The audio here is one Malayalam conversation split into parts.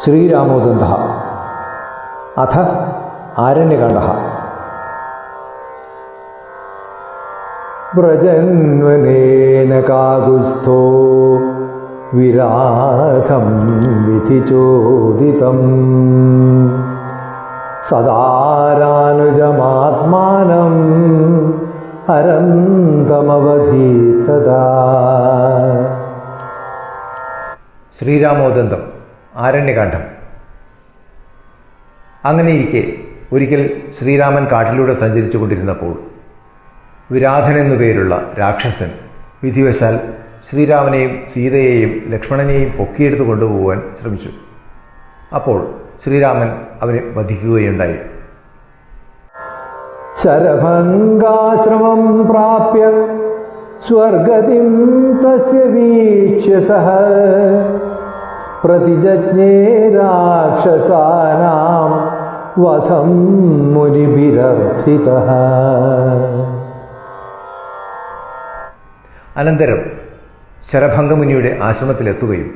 ശ്രീരാമോദന്തഃ അഥ ആരണ്യകാണ്ഡഃ. വ്രജന്വനേന കാകുസ്ഥോ വിരാധം വിധിചോദിതം സദാരാനുജമാത്മാനം അരന്തമവധീതദാ. ശ്രീരാമോദന്തം ആരണ്യകാണ്ഡം. അങ്ങനെയിരിക്കെ ഒരിക്കൽ ശ്രീരാമൻ കാട്ടിലൂടെ സഞ്ചരിച്ചു കൊണ്ടിരുന്നപ്പോൾ വിരാധൻ എന്നു പേരുള്ള രാക്ഷസൻ വിധിവശാൽ ശ്രീരാമനെയും സീതയെയും ലക്ഷ്മണനെയും പൊക്കിയെടുത്ത് കൊണ്ടുപോകാൻ ശ്രമിച്ചു. അപ്പോൾ ശ്രീരാമൻ അവനെ വധിക്കുകയുണ്ടായി. ശരഭംഗാശ്രമം പ്രാപ്യ സ്വർഗതിം തസ്യ വീക്ഷ്യ സഹ പ്രതിജജ്ഞേ രാക്ഷസാനാം വധം മുനിഭിരർത്ഥിതഃ. അനന്തരം ശരഭംഗമുനിയുടെ ആശ്രമത്തിലെത്തുകയും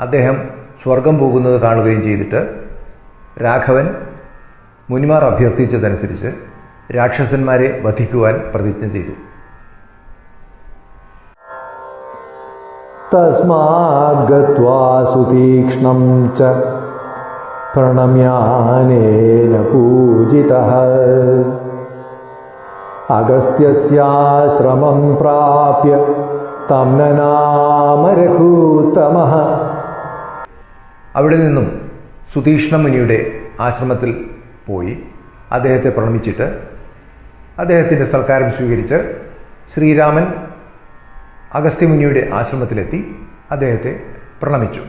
അദ്ദേഹം സ്വർഗം പോകുന്നത് കാണുകയും ചെയ്തിട്ട് രാഘവൻ മുനിമാർ അഭ്യർത്ഥിച്ചതനുസരിച്ച് രാക്ഷസന്മാരെ വധിക്കുവാൻ പ്രതിജ്ഞ ചെയ്തു. തസ്മാത് ഗത്വാ സുതീക്ഷ്ണം ച പ്രണമ്യാനേന പൂജിതഃ അഗസ്ത്യസ്യാശ്രമം പ്രാപ്യ തം നനാമ രഘൂത്തമഃ. അവിടെ നിന്നും സുതീക്ഷ്ണമുനിയുടെ ആശ്രമത്തിൽ പോയി അദ്ദേഹത്തെ പ്രണമിച്ചിട്ട് അദ്ദേഹത്തിൻ്റെ സൽക്കാരം സ്വീകരിച്ച് ശ്രീരാമൻ അഗസ്ത്യമുനിയുടെ ആശ്രമത്തിലെത്തി അദ്ദേഹത്തെ പ്രണമിച്ചു.